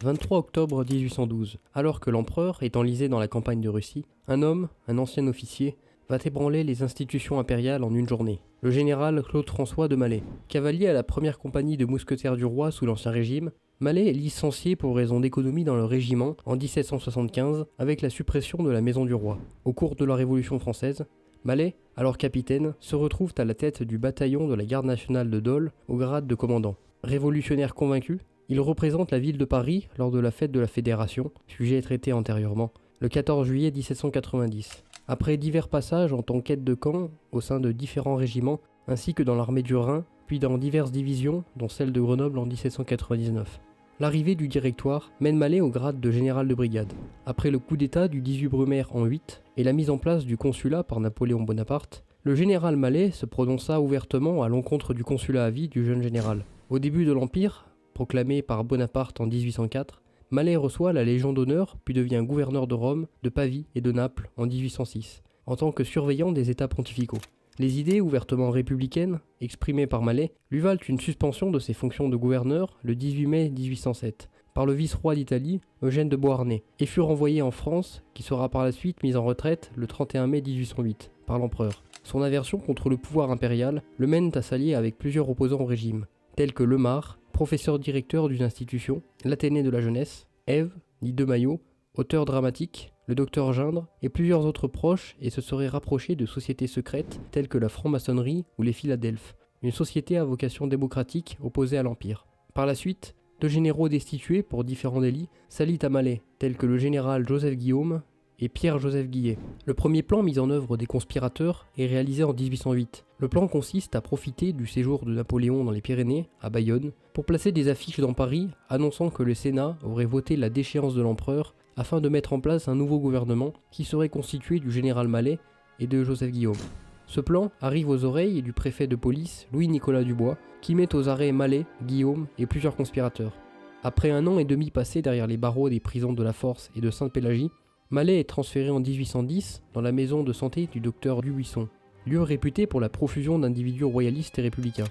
23 octobre 1812, alors que l'empereur est enlisé dans la campagne de Russie, un homme, un ancien officier, va ébranler les institutions impériales en une journée. Le général Claude-François de Mallet. Cavalier à la première compagnie de mousquetaires du roi sous l'Ancien Régime, Mallet est licencié pour raison d'économie dans le régiment en 1775 avec la suppression de la maison du roi. Au cours de la Révolution française, Mallet, alors capitaine, se retrouve à la tête du bataillon de la garde nationale de Dole au grade de commandant. Révolutionnaire convaincu, il représente la ville de Paris lors de la fête de la Fédération, sujet traité antérieurement, le 14 juillet 1790. Après divers passages en tant qu'aide de camp au sein de différents régiments, ainsi que dans l'armée du Rhin, puis dans diverses divisions, dont celle de Grenoble en 1799. L'arrivée du Directoire mène Mallet au grade de général de brigade. Après le coup d'état du 18 Brumaire en 8 et la mise en place du consulat par Napoléon Bonaparte, le général Mallet se prononça ouvertement à l'encontre du consulat à vie du jeune général. Au début de l'Empire, proclamé par Bonaparte en 1804, Mallet reçoit la Légion d'honneur puis devient gouverneur de Rome, de Pavie et de Naples en 1806, en tant que surveillant des États pontificaux. Les idées ouvertement républicaines, exprimées par Mallet, lui valent une suspension de ses fonctions de gouverneur le 18 mai 1807 par le vice-roi d'Italie, Eugène de Beauharnais, et fut renvoyé en France, qui sera par la suite mis en retraite le 31 mai 1808 par l'empereur. Son aversion contre le pouvoir impérial le mène à s'allier avec plusieurs opposants au régime, tels que Lemare, professeur directeur d'une institution, l'Athénée de la jeunesse, Ève, dit de Maillot, auteur dramatique, le docteur Gindre et plusieurs autres proches, et se serait rapproché de sociétés secrètes telles que la franc-maçonnerie ou les Philadelphes, une société à vocation démocratique opposée à l'Empire. Par la suite, deux généraux destitués pour différents délits s'allient à Mallet, tels que le général Joseph Guillaume et Pierre-Joseph Guillet. Le premier plan mis en œuvre des conspirateurs est réalisé en 1808. Le plan consiste à profiter du séjour de Napoléon dans les Pyrénées, à Bayonne, pour placer des affiches dans Paris annonçant que le Sénat aurait voté la déchéance de l'empereur afin de mettre en place un nouveau gouvernement qui serait constitué du général Mallet et de Joseph Guillaume. Ce plan arrive aux oreilles du préfet de police Louis-Nicolas Dubois, qui met aux arrêts Mallet, Guillaume et plusieurs conspirateurs. Après un an et demi passé derrière les barreaux des prisons de la Force et de Sainte-Pélagie, Mallet est transféré en 1810 dans la maison de santé du docteur Dubuisson, lieu réputé pour la profusion d'individus royalistes et républicains.